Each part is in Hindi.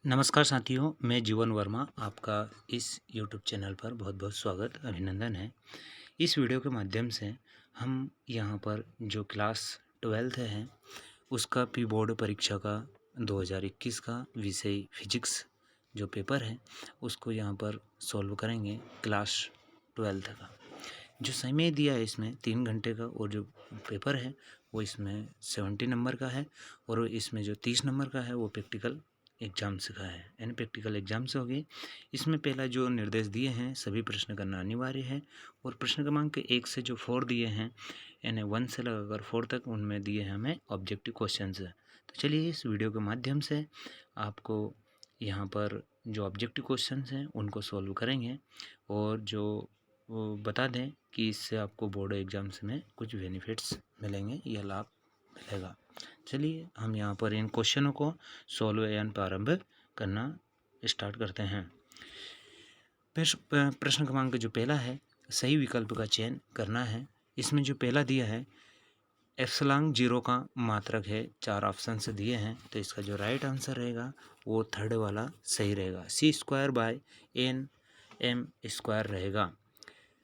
नमस्कार साथियों, मैं जीवन वर्मा आपका इस यूट्यूब चैनल पर बहुत बहुत स्वागत अभिनंदन है। इस वीडियो के माध्यम से हम यहाँ पर जो क्लास 12th है उसका प्री बोर्ड परीक्षा का 2021 का विषय फिजिक्स जो पेपर है उसको यहाँ पर सॉल्व करेंगे। क्लास 12th का जो समय दिया है इसमें 3 घंटे का, और जो पेपर है वो इसमें 70 नंबर का है, और इसमें जो 30 नंबर का है वो प्रैक्टिकल एग्जाम से का है, यानी प्रैक्टिकल एग्जाम से होगी। इसमें पहला जो निर्देश दिए हैं सभी प्रश्न करना अनिवार्य है, और प्रश्न क्रमांक 1 से जो 4 दिए हैं यानी 1 से लगाकर 4 तक उनमें दिए हैं हमें ऑब्जेक्टिव क्वेश्चंस। तो चलिए इस वीडियो के माध्यम से आपको यहाँ पर जो ऑब्जेक्टिव क्वेश्चंस हैं उनको सॉल्व करेंगे, और जो वो बता दें कि इससे आपको बोर्ड एग्जाम्स में कुछ बेनिफिट्स मिलेंगे या लाभ मिलेगा। चलिए हम यहाँ पर इन क्वेश्चनों को सॉल्व या प्रारंभ करना स्टार्ट करते हैं। प्रश्न क्रमांक जो पहला है, सही विकल्प का चयन करना है। इसमें जो पहला दिया है एप्सिलॉन 0 का मात्रक है, 4 ऑप्शन से दिए हैं, तो इसका जो राइट आंसर रहेगा वो थर्ड वाला सही रहेगा, c²/n/m² रहेगा।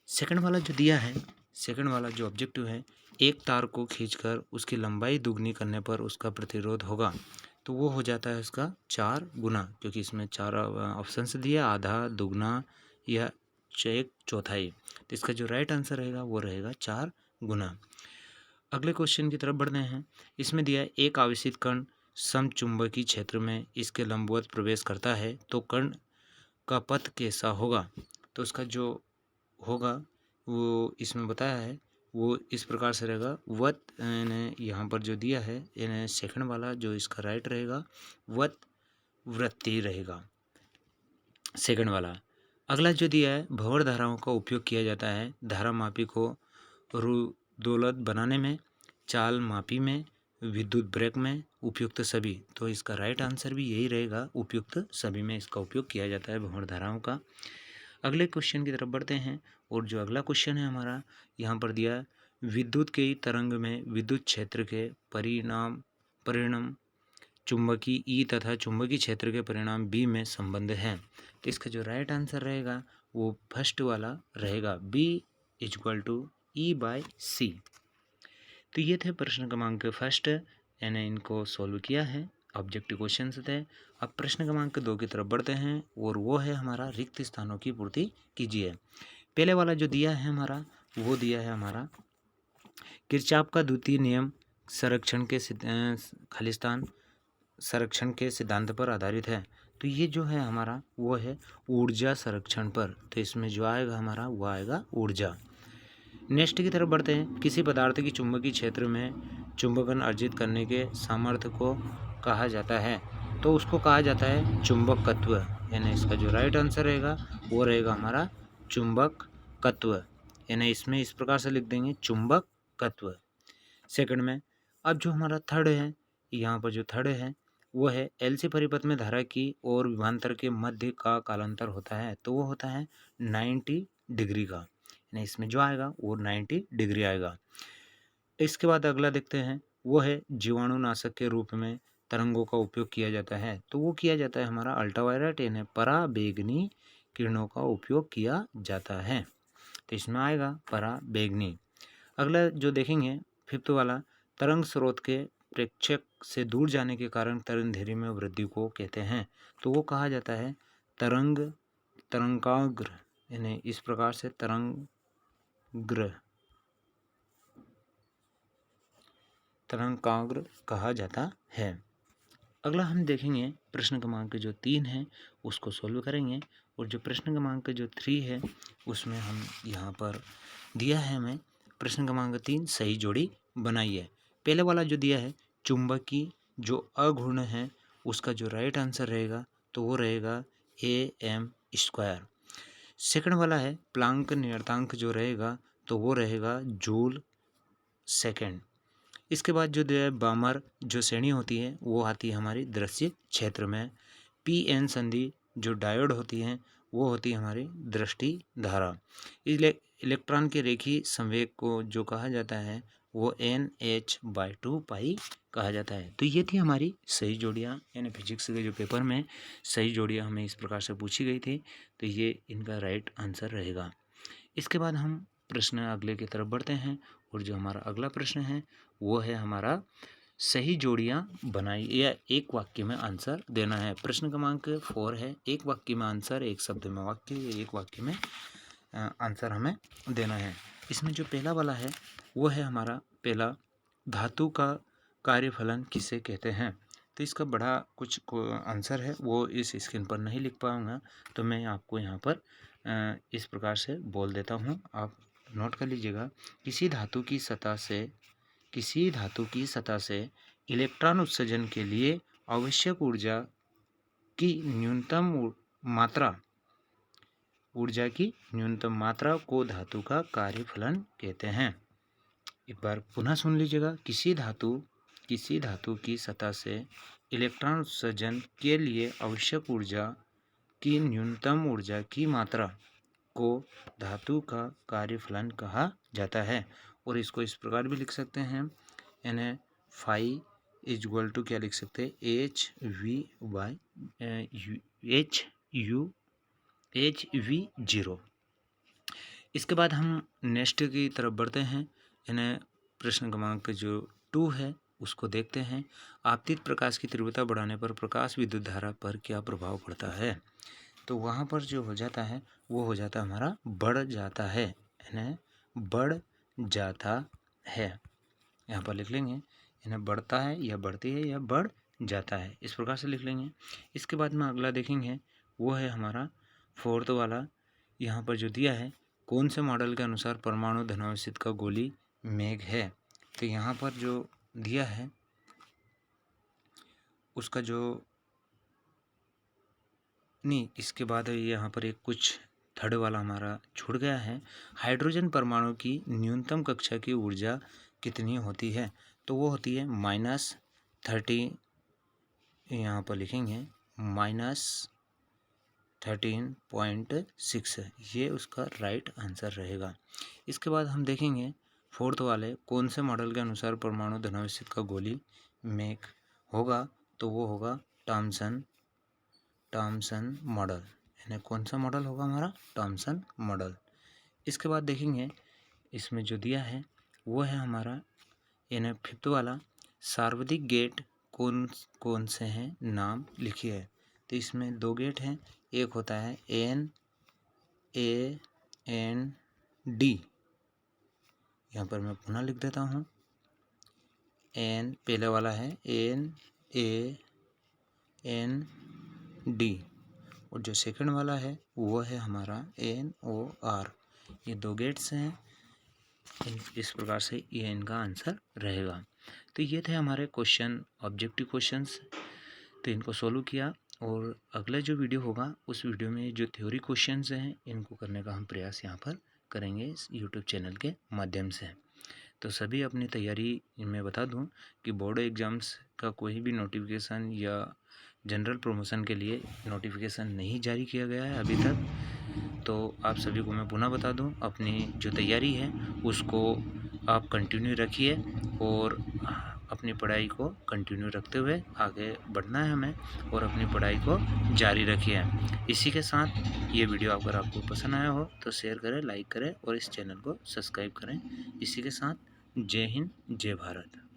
सेकंड वाला जो दिया है, सेकंड वाला जो ऑब्जेक्टिव है, एक तार को खींचकर उसकी लंबाई दुगनी करने पर उसका प्रतिरोध होगा, तो वो हो जाता है उसका 4 गुना, क्योंकि इसमें 4 ऑप्शन से दिया, आधा, दुगना या 1/4। तो इसका जो राइट आंसर रहेगा वो रहेगा 4 गुना। अगले क्वेश्चन की तरफ बढ़ते हैं। इसमें दिया है एक आवेशित कण समचुंबकीय क्षेत्र में इसके लंबवत प्रवेश करता है तो कण का पथ कैसा होगा। तो उसका जो होगा वो इसमें बताया है वो इस प्रकार से रहेगा, वत यहाँ पर जो दिया है यानी सेकंड वाला जो इसका राइट रहेगा वत वृत्ति रहेगा, सेकंड वाला। अगला जो दिया है, भंवर धाराओं का उपयोग किया जाता है धारा मापी को रुदोलत बनाने में, चाल मापी में, विद्युत ब्रेक में, उपयुक्त सभी। तो इसका राइट आंसर भी यही रहेगा, उपयुक्त सभी में इसका उपयोग किया जाता है भंवर धाराओं का। अगले क्वेश्चन की तरफ बढ़ते हैं, और जो अगला क्वेश्चन है हमारा यहाँ पर दिया है, विद्युत की तरंग में विद्युत क्षेत्र के परिणाम चुंबकीय ई तथा चुंबकीय क्षेत्र के परिणाम बी में संबंध है। तो इसका जो राइट आंसर रहेगा वो फर्स्ट वाला रहेगा, B=E/C। तो ये थे प्रश्न क्रमांक फर्स्ट, यानी इनको सॉल्व किया है, ऑब्जेक्टिव क्वेश्चन थे। अब प्रश्न क्रमांक 2 की तरफ बढ़ते हैं, और वो है हमारा रिक्त स्थानों की पूर्ति कीजिए। पहले वाला जो दिया है हमारा वो दिया है हमारा किरचॉफ का द्वितीय नियम खालिस्तान संरक्षण के सिद्धांत पर आधारित है। तो ये जो है हमारा वो है ऊर्जा संरक्षण पर, तो इसमें जो आएगा हमारा वो आएगा ऊर्जा। नेक्स्ट की तरफ बढ़ते हैं। किसी पदार्थ की चुंबकीय क्षेत्र में चुंबकन अर्जित करने के सामर्थ्य को कहा जाता है, तो उसको कहा जाता है चुंबकत्व, यानी इसका जो राइट आंसर रहेगा वो रहेगा हमारा चुंबकत्व, यानी इसमें इस प्रकार से लिख देंगे चुंबकत्व सेकंड में। अब जो हमारा थर्ड है, यहाँ पर जो थर्ड है वो है एलसी परिपथ में धारा की और विभवांतर के मध्य का कालांतर होता है, तो वो होता है 90 डिग्री का, यानी इसमें जो आएगा वो 90 डिग्री आएगा। इसके बाद अगला देखते हैं, वो है जीवाणुनाशक के रूप में तरंगों का उपयोग किया जाता है, तो वो किया जाता है हमारा अल्ट्रावायलेट यानी पराबैंगनी किरणों का उपयोग किया जाता है, तो इसमें आएगा पराबैंगनी। अगला जो देखेंगे फिफ्थ वाला, तरंग स्रोत के प्रेक्षक से दूर जाने के कारण तरंगदैर्घ्य में वृद्धि को कहते हैं, तो वो कहा जाता है तरंगाग्र, यानी इस प्रकार से तरंगाग्र कहा जाता है। अगला हम देखेंगे प्रश्न क्रमांक जो 3 है उसको सॉल्व करेंगे, और जो प्रश्न क्रमांक जो 3 है उसमें हम यहाँ पर दिया है हमें प्रश्न क्रमांक 3 सही जोड़ी बनाइए। पहले वाला जो दिया है चुंबकीय जो अघूर्ण है उसका जो राइट आंसर रहेगा तो वो रहेगा AM²। सेकंड वाला है प्लांक नियतांक जो रहेगा तो वो रहेगा जूल सेकंड। इसके बाद जो दिया है बामर जो श्रेणी होती है वो आती है हमारी दृश्य क्षेत्र में। PN संधि जो डायोड होती है वो होती है हमारी दृष्टि धारा। इलेक्ट्रॉन के रेखीय संवेग को जो कहा जाता है वो NH/2 पाई कहा जाता है। तो ये थी हमारी सही जोड़ियाँ, यानी फिजिक्स के जो पेपर में सही जोड़ियाँ हमें इस प्रकार से पूछी गई थी, तो ये इनका राइट आंसर रहेगा। इसके बाद हम प्रश्न अगले की तरफ बढ़ते हैं, और जो हमारा अगला प्रश्न है वो है हमारा सही जोड़ियाँ बनाई या एक वाक्य में आंसर देना है। प्रश्न क्रमांक 4 है, एक वाक्य में आंसर, एक शब्द में वाक्य, एक वाक्य में आंसर हमें देना है। इसमें जो पहला वाला है वो है हमारा पहला, धातु का कार्यफलन किसे कहते हैं। तो इसका बड़ा कुछ आंसर है वो इस स्क्रीन पर नहीं लिख पाऊंगा, तो मैं आपको यहाँ पर इस प्रकार से बोल देता हूँ, आप नोट कर लीजिएगा। किसी धातु की सतह से इलेक्ट्रॉन उत्सर्जन के लिए आवश्यक ऊर्जा की न्यूनतम मात्रा को धातु का कार्यफलन कहते हैं। एक बार पुनः सुन लीजिएगा। किसी धातु की सतह से इलेक्ट्रॉन उत्सर्जन के लिए आवश्यक ऊर्जा की न्यूनतम ऊर्जा की मात्रा को धातु का कार्यफलन कहा जाता है। और इसको इस प्रकार भी लिख सकते हैं, यानी फाई इक्वल टू क्या लिख सकते हैं, HV0। इसके बाद हम नेक्स्ट की तरफ बढ़ते हैं, यानी प्रश्न क्रमांक जो 2 है उसको देखते हैं। आपतित प्रकाश की तीव्रता बढ़ाने पर प्रकाश विद्युत धारा पर क्या प्रभाव पड़ता है। तो वहाँ पर जो हो जाता है वो हो जाता है हमारा बढ़ जाता है, यानी बढ़ जाता है। यहाँ पर लिख लेंगे, यानी बढ़ता है या बढ़ती है या बढ़ जाता है, इस प्रकार से लिख लेंगे। इसके बाद में अगला देखेंगे वो है हमारा 4th वाला। यहाँ पर जो दिया है, कौन से मॉडल के अनुसार परमाणु धनावेशित का गोली मेघ है। तो यहाँ पर जो दिया है उसका जो नहीं, इसके बाद यहाँ पर एक कुछ थर्ड वाला हमारा छूट गया है। हाइड्रोजन परमाणु की न्यूनतम कक्षा की ऊर्जा कितनी होती है। तो वो होती है -30, यहाँ पर लिखेंगे -13.6, ये उसका राइट आंसर रहेगा। इसके बाद हम देखेंगे 4th वाले, कौन से मॉडल के अनुसार परमाणु धनावेशित का गोली मेघ होगा। तो वो होगा थॉमसन मॉडल, यानी कौन सा मॉडल होगा हमारा, थॉमसन मॉडल। इसके बाद देखेंगे इसमें जो दिया है वो है हमारा, यानी 5th वाला, सर्वाधिक गेट कौन से हैं, नाम लिखिए। तो इसमें 2 गेट हैं, एक होता है NaND, यहाँ पर मैं पुनः लिख देता हूँ, पहले वाला है NaND, और जो सेकंड वाला है वो है हमारा NOR। ये 2 गेट्स हैं, इस प्रकार से ये इनका आंसर रहेगा। तो ये थे हमारे क्वेश्चन, ऑब्जेक्टिव क्वेश्चंस, तो इनको सोल्व किया। और अगला जो वीडियो होगा उस वीडियो में जो थ्योरी क्वेश्चंस हैं इनको करने का हम प्रयास यहाँ पर करेंगे इस यूट्यूब चैनल के माध्यम से। तो सभी अपनी तैयारी मैं बता दूं कि बोर्ड एग्ज़ाम्स का कोई भी नोटिफिकेशन या जनरल प्रमोशन के लिए नोटिफिकेशन नहीं जारी किया गया है अभी तक। तो आप सभी को मैं पुनः बता दूं, अपनी जो तैयारी है उसको आप कंटिन्यू रखिए और अपनी पढ़ाई को कंटिन्यू रखते हुए आगे बढ़ना है हमें, और अपनी पढ़ाई को जारी रखिए। इसी के साथ ये वीडियो अगर आपको पसंद आया हो तो शेयर करें, लाइक करें और इस चैनल को सब्सक्राइब करें। इसी के साथ जय हिंद, जय भारत।